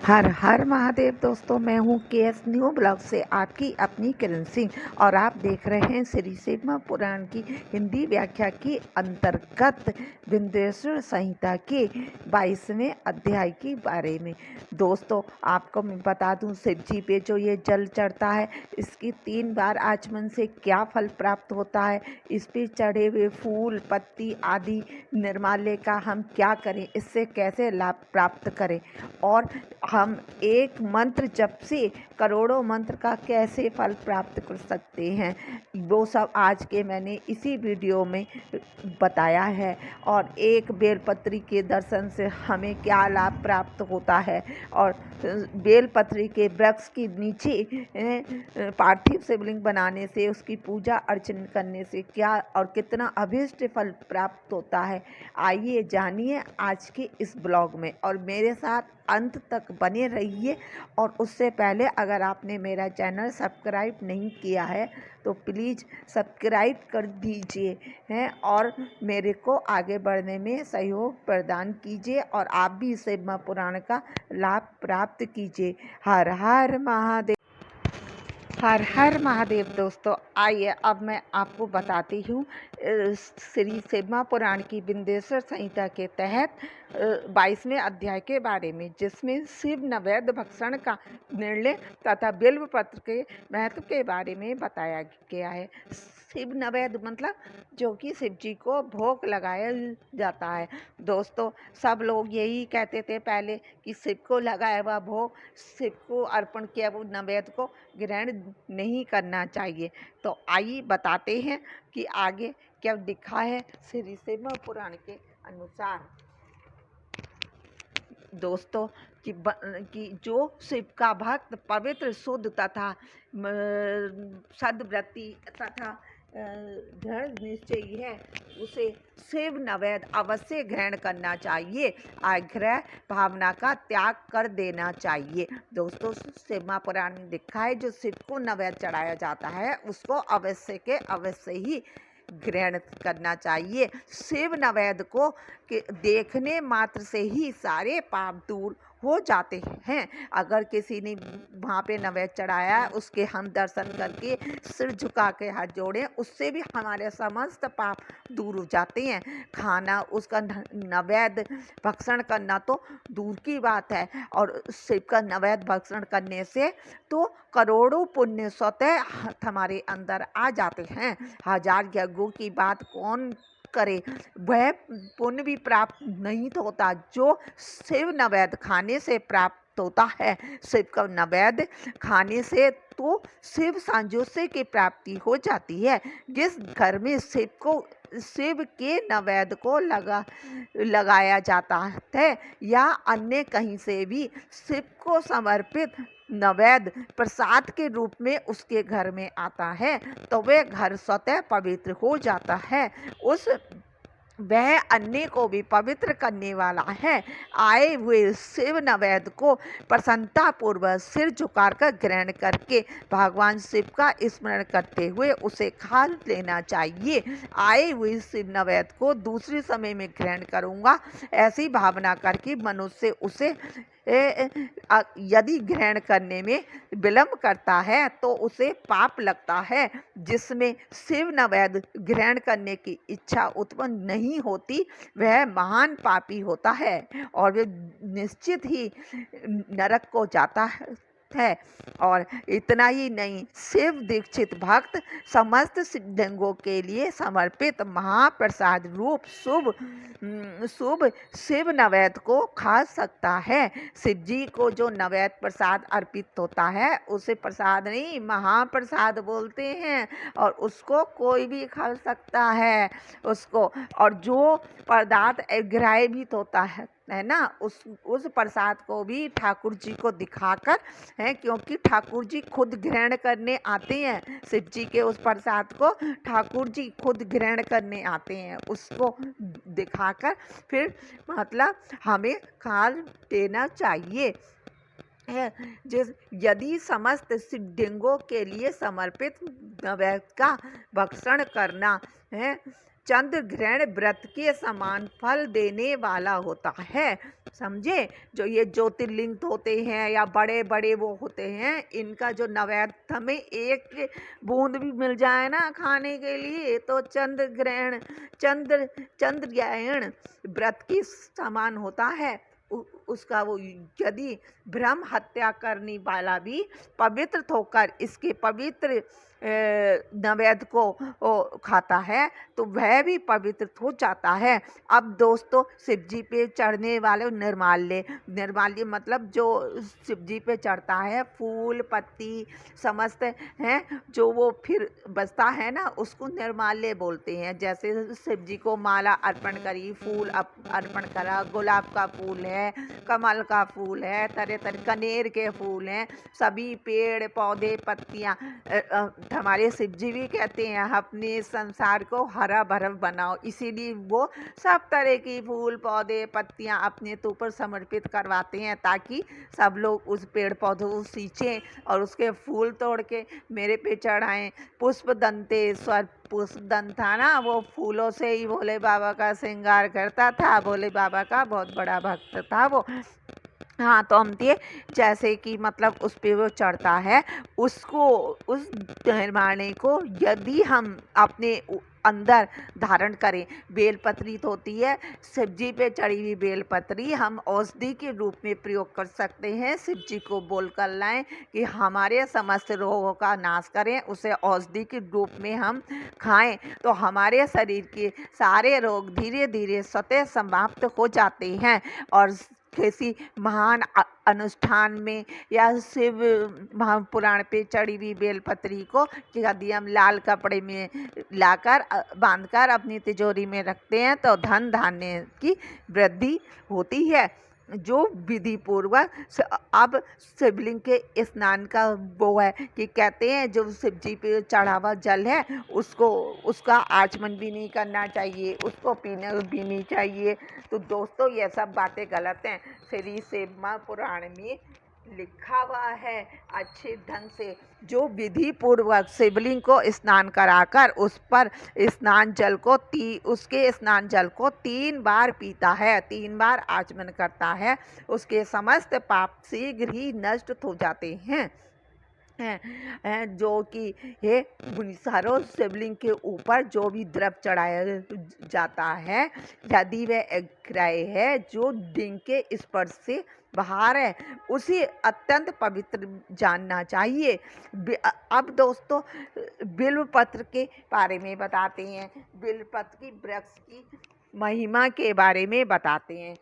हर हर महादेव दोस्तों, मैं हूँ केएस न्यू ब्लॉग से आपकी अपनी किरण सिंह और आप देख रहे हैं श्री शिव पुराण की हिंदी व्याख्या के अंतर्गत विंध्येश्वर संहिता के 22वें अध्याय के बारे में। दोस्तों, आपको मैं बता दूं, शिव जी पे जो ये जल चढ़ता है, इसकी 3 बार आचमन से क्या फल प्राप्त होता है, इस पे चढ़े हुए फूल पत्ती आदि निर्माल्य का हम क्या करें, इससे कैसे लाभ प्राप्त करें और हम एक मंत्र जप से करोड़ों मंत्र का कैसे फल प्राप्त कर सकते हैं, वो सब आज के मैंने इसी वीडियो में बताया है। और एक बेलपत्री के दर्शन से हमें क्या लाभ प्राप्त होता है और बेलपत्री के वृक्ष के नीचे पार्थिव शिवलिंग बनाने से, उसकी पूजा अर्चना करने से क्या और कितना अभीष्ट फल प्राप्त होता है, आइए जानिए आज के इस ब्लॉग में और मेरे साथ अंत तक बने रहिए। और उससे पहले अगर आपने मेरा चैनल सब्सक्राइब नहीं किया है तो प्लीज़ सब्सक्राइब कर दीजिए हैं और मेरे को आगे बढ़ने में सहयोग प्रदान कीजिए और आप भी शिव पुराण का लाभ प्राप्त कीजिए। हर हर महादेव। हर हर महादेव दोस्तों, आइए अब मैं आपको बताती हूँ श्री शिव पुराण की विंध्येश्वर संहिता के तहत 22वें अध्याय के बारे में, जिसमें शिव नैवेद्य भक्षण का निर्णय तथा बिल्व पत्र के महत्व के बारे में बताया गया है। शिव नैवेद्य मतलब जो कि शिव जी को भोग लगाया जाता है। दोस्तों, सब लोग यही कहते थे पहले कि शिव को लगाया हुआ भोग, शिव को अर्पण किया हुआ नैवेद्य को ग्रहण नहीं करना चाहिए। तो आइए बताते हैं कि आगे क्या लिखा है श्री शिव पुराण के अनुसार। दोस्तों, कि जो शिव का भक्त पवित्र शुद्ध तथा सद्वृत्ति तथा दृढ़ निश्चयी है, उसे शिव नैवेद्य अवश्य ग्रहण करना चाहिए, आग्रह भावना का त्याग कर देना चाहिए। दोस्तों, शिव पुराण में लिखा है जो शिव को नैवेद्य चढ़ाया जाता है उसको अवश्य के अवश्य ही ग्रहण करना चाहिए। शिव नैवेद्य को देखने मात्र से ही सारे पाप दूर हो जाते हैं। अगर किसी ने वहाँ पे नैवेद्य चढ़ाया, उसके हम दर्शन करके सिर झुका के हाथ जोड़ें, उससे भी हमारे समस्त पाप दूर हो जाते हैं। खाना उसका नैवेद्य भक्षण करना तो दूर की बात है, और शिव का नैवेद्य भक्षण करने से तो करोड़ों पुण्य स्वतः हमारे अंदर आ जाते हैं। 1000 यज्ञों की बात कौन करे, वह पुण्य भी प्राप्त नहीं होता जो शिव नैवेद्य खाने से प्राप्त होता है। शिव का नैवेद्य खाने से तो शिव सायुज्य की प्राप्ति हो जाती है। जिस घर में शिव के नैवेद्य को लगाया जाता है या अन्य कहीं से भी शिव को समर्पित नैवेद्य प्रसाद के रूप में उसके घर में आता है, तो वह घर स्वतः पवित्र हो जाता है। वह अन्य को भी पवित्र करने वाला है। आए हुए शिव नैवेद्य को प्रसन्नता पूर्वक सिर झुकाकर ग्रहण करके भगवान शिव का स्मरण करते हुए उसे खा लेना चाहिए। आए हुए शिव नैवेद्य को दूसरे समय में ग्रहण करूँगा, ऐसी भावना करके मनुष्य उसे यदि ग्रहण करने में विलंब करता है तो उसे पाप लगता है। जिसमें शिव नैवेद्य ग्रहण करने की इच्छा उत्पन्न नहीं होती, वह महान पापी होता है और वह निश्चित ही नरक को जाता है। और इतना ही नहीं, शिव दीक्षित भक्त समस्त सिद्धंगों के लिए समर्पित महाप्रसाद रूप शुभ शिव नैवेद्य को खा सकता है। शिव जी को जो नैवेद्य प्रसाद अर्पित होता है उसे प्रसाद नहीं, महाप्रसाद बोलते हैं, और उसको कोई भी खा सकता है उसको। और जो पदार्थ ग्राह्यभूत होता है ना, उस प्रसाद को भी ठाकुर जी को दिखाकर है, क्योंकि ठाकुर जी खुद ग्रहण करने आते हैं। शिव जी के उस प्रसाद को ठाकुर जी खुद ग्रहण करने आते हैं, उसको दिखाकर फिर मतलब हमें खा देना चाहिए। यदि समस्त सिद्धों के लिए समर्पित नैवेद्य का भक्षण करना है चंद्र ग्रहण व्रत के समान फल देने वाला होता है। समझे। जो ये ज्योतिर्लिंग होते हैं या बड़े बड़े वो होते हैं, इनका जो नैवेद्य में एक बूंद भी मिल जाए ना खाने के लिए तो चंद्र ग्रहण व्रत की समान होता है। उसका वो यदि ब्रह्म हत्या करने वाला भी पवित्र होकर इसके पवित्र नैवेद्य को खाता है तो वह भी पवित्र हो जाता है। अब दोस्तों, शिव जी पे चढ़ने वाले निर्माल्य मतलब जो शिव जी पे चढ़ता है फूल पत्ती समस्त हैं, जो वो फिर बचता है ना, उसको निर्माल्य बोलते हैं। जैसे शिव जी को माला अर्पण करी, फूल अर्पण करा, गुलाब का फूल है, कमल का फूल है, तरह तरह कनेर के फूल हैं, सभी पेड़ पौधे पत्तियां हमारे शिव जी भी कहते हैं अपने संसार को हरा भरा बनाओ, इसीलिए वो सब तरह की फूल पौधे पत्तियां अपने तो ऊपर समर्पित करवाते हैं ताकि सब लोग उस पेड़ पौधों को सींचें और उसके फूल तोड़ के मेरे पे चढ़ाएं। पुष्पदंतेश्वर पुष्पदंत था ना, वो फूलों से ही भोले बाबा का श्रृंगार करता था। भोले बाबा का बहुत बड़ा भक्त था वो। हाँ, तो हम दिए जैसे कि मतलब उस पे वो चढ़ता है, उसको उस निर्माणे को यदि हम अपने अंदर धारण करें, बेलपत्री तो होती है शिव जी पे चढ़ी हुई बेलपत्री हम औषधि के रूप में प्रयोग कर सकते हैं। शिव जी को बोल कर लाएं कि हमारे समस्त रोगों का नाश करें, उसे औषधि के रूप में हम खाएं तो हमारे शरीर के सारे रोग धीरे धीरे स्वतः समाप्त हो जाते हैं। और किसी महान अनुष्ठान में या शिव महापुराण पे चढ़ी हुई बेलपत्री को यदि हम लाल कपड़े में लाकर बांधकर अपनी तिजोरी में रखते हैं तो धन धान्य की वृद्धि होती है। जो विधि पूर्वक अब शिवलिंग के स्नान का वो है कि कहते हैं जो शिव जी पे चढ़ा हुआ जल है उसका आचमन भी नहीं करना चाहिए, उसको पीना भी नहीं चाहिए। तो दोस्तों, ये सब बातें गलत हैं। श्री शिव महापुराण में लिखा हुआ है अच्छे ढंग से, जो विधि पूर्वक शिवलिंग को स्नान कराकर उस पर स्नान जल को उसके स्नान जल को 3 बार पीता है, 3 बार आचमन करता है, उसके समस्त पाप शीघ्र ही नष्ट हो जाते हैं। जो कि हे सारों शिवलिंग के ऊपर जो भी द्रव चढ़ाया जाता है यदि वह ग्रह है जो लिंग के स्पर्श से बाहर है उसे अत्यंत पवित्र जानना चाहिए। अब दोस्तों, बिल्व पत्र के बारे में बताते हैं, बिल्व पत्र की वृक्ष की महिमा के बारे में बताते हैं।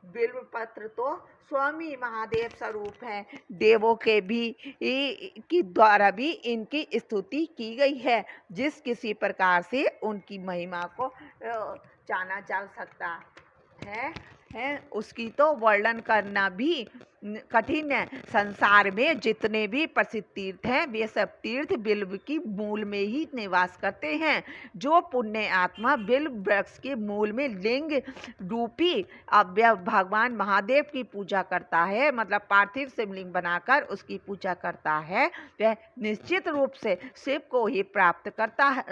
बिल्व पत्र तो स्वामी महादेव स्वरूप हैं, देवों के भी की द्वारा भी इनकी स्तुति की गई है। जिस किसी प्रकार से उनकी महिमा को जाना जा सकता है उसकी तो वर्णन करना भी कठिन है। संसार में जितने भी प्रसिद्ध तीर्थ हैं वे सब तीर्थ बिल्व की मूल में ही निवास करते हैं। जो पुण्य आत्मा बिल्व वृक्ष के मूल में लिंग रूपी अव्यय भगवान महादेव की पूजा करता है, मतलब पार्थिव शिवलिंग बनाकर उसकी पूजा करता है, वह निश्चित रूप से शिव को ही प्राप्त करता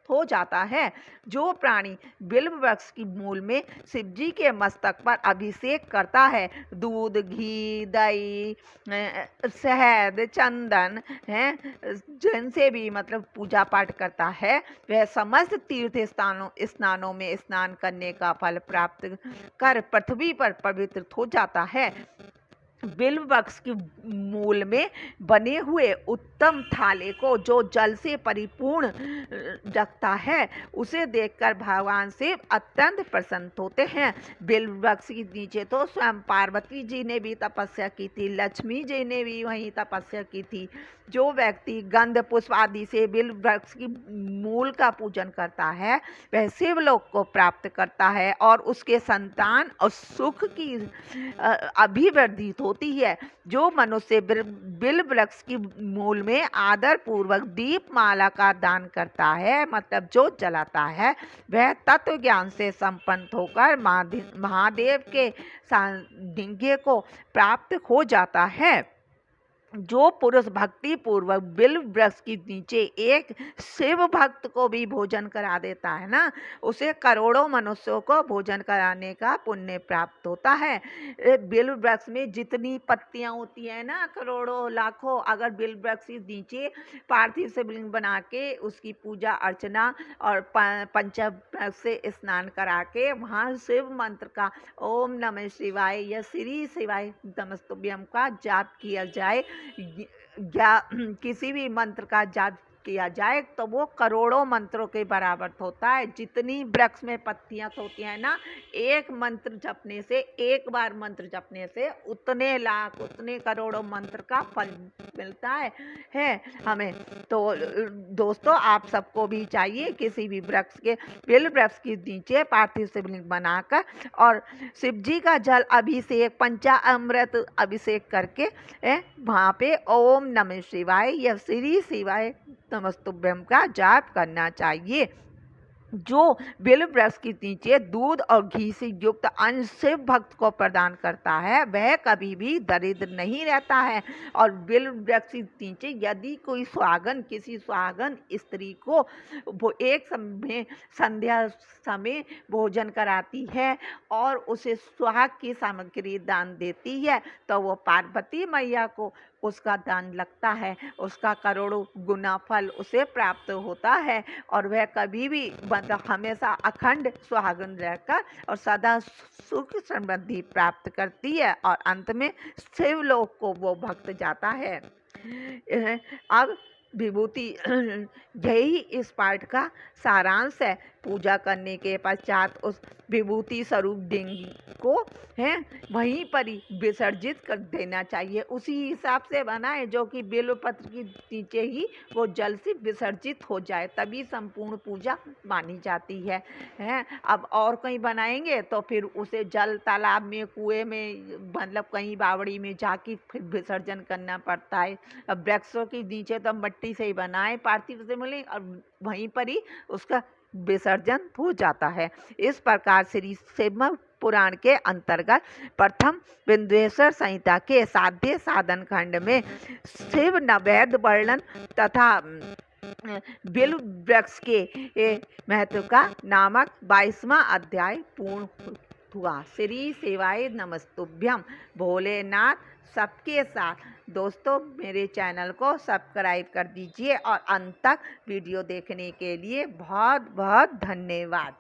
हो जाता है। जो प्राणी बिल्व वृक्ष की मूल में शिव जी के मस्तक पर अभिषेक करता है, दूध घी दही शहद चंदन है जिनसे भी मतलब पूजा पाठ करता है, वह समस्त तीर्थ स्नानों में स्नान करने का फल प्राप्त कर पृथ्वी पर पवित्र हो जाता है। बिल्व वृक्ष के मूल में बने हुए उत्तम थाले को जो जल से परिपूर्ण रखता है उसे देखकर भगवान शिव अत्यंत प्रसन्न होते हैं। बिल्व वृक्ष के नीचे तो स्वयं पार्वती जी ने भी तपस्या की थी, लक्ष्मी जी ने भी वहीं तपस्या की थी। जो व्यक्ति गंध पुष्प आदि से बिल्व वृक्ष की मूल का पूजन करता है वह शिवलोक को प्राप्त करता है और उसके संतान और सुख की अभिवृद्धि होती है। जो मनुष्य बिल्व वृक्ष की मूल में आदर पूर्वक दीप माला का दान करता है, मतलब जो जलाता है, वह तत्व ज्ञान से संपन्न होकर महादेव के सानिध्य को प्राप्त हो जाता है। जो पुरुष भक्ति पूर्वक बिल्व वृक्ष के नीचे एक शिव भक्त को भी भोजन करा देता है ना, उसे करोड़ों मनुष्यों को भोजन कराने का पुण्य प्राप्त होता है। बिल्व वृक्ष में जितनी पत्तियां होती है ना, करोड़ों लाखों, अगर बिल्व वृक्ष के नीचे पार्थिव शिवलिंग बना के उसकी पूजा अर्चना और पंचामृत से स्नान करा के वहाँ शिव मंत्र का ओम नमः शिवाय या श्री शिवाय नमस्तुभ्यम का जाप किया जाए या किसी भी मंत्र का जाप किया जाए तो वो करोड़ों मंत्रों के बराबर होता है। जितनी वृक्ष में पत्तियां होती हैं ना, एक मंत्र जपने से, एक बार मंत्र जपने से उतने लाख, उतने करोड़ों मंत्र का फल मिलता है हमें। तो दोस्तों, आप सबको भी चाहिए किसी भी वृक्ष के, बिल्व वृक्ष के नीचे पार्थिव शिवलिंग बनाकर और शिव जी का जल अभिषेक, पंचामृत अभिषेक करके वहाँ पे ओम नमः शिवाय या श्री शिवाय नमस्तुभ्यम का जाप करना चाहिए। जो बिल्व वृक्ष के नीचे दूध और घी से युक्त अन्न शिव भक्त को प्रदान करता है वह कभी भी दरिद्र नहीं रहता है। और बिल्व वृक्ष के नीचे यदि कोई सुहागन, किसी सुहागन स्त्री को वो एक समय संध्या समय भोजन कराती है और उसे सुहाग की सामग्री दान देती है तो वो पार्वती मैया को उसका दान लगता है, उसका करोड़ों गुना फल उसे प्राप्त होता है और वह कभी भी मतलब हमेशा अखंड सुहागन रहकर और सदा सुख समृद्धि प्राप्त करती है और अंत में शिवलोक को वो भक्त जाता है। अब विभूति यही इस पाठ का सारांश है। पूजा करने के पश्चात उस विभूति स्वरूप डेंगी को है वहीं पर ही विसर्जित कर देना चाहिए। उसी हिसाब से बनाए जो कि बेल पत्र के नीचे ही वो जल से विसर्जित हो जाए, तभी संपूर्ण पूजा मानी जाती है। अब और कहीं बनाएंगे तो फिर उसे जल तालाब में, कुएं में, मतलब कहीं बावड़ी में जाके फिर विसर्जन करना पड़ता है। अब वृक्षों के नीचे तो मिट्टी से ही बनाए पार्थिव से मिले और वहीं पर ही उसका विसर्जन हो जाता है। इस प्रकार श्री शिव पुराण के अंतर्गत प्रथम विंध्येश्वर संहिता के साध्य साधन खंड में शिव नैवेद्य वर्णन तथा बिल्व वृक्ष के महत्व का नामक 22वां अध्याय पूर्ण हुआ। श्री शिवाय नमस्तुभ्यम। भोलेनाथ सबके साथ। दोस्तों, मेरे चैनल को सब्सक्राइब कर दीजिए और अंत तक वीडियो देखने के लिए बहुत बहुत धन्यवाद।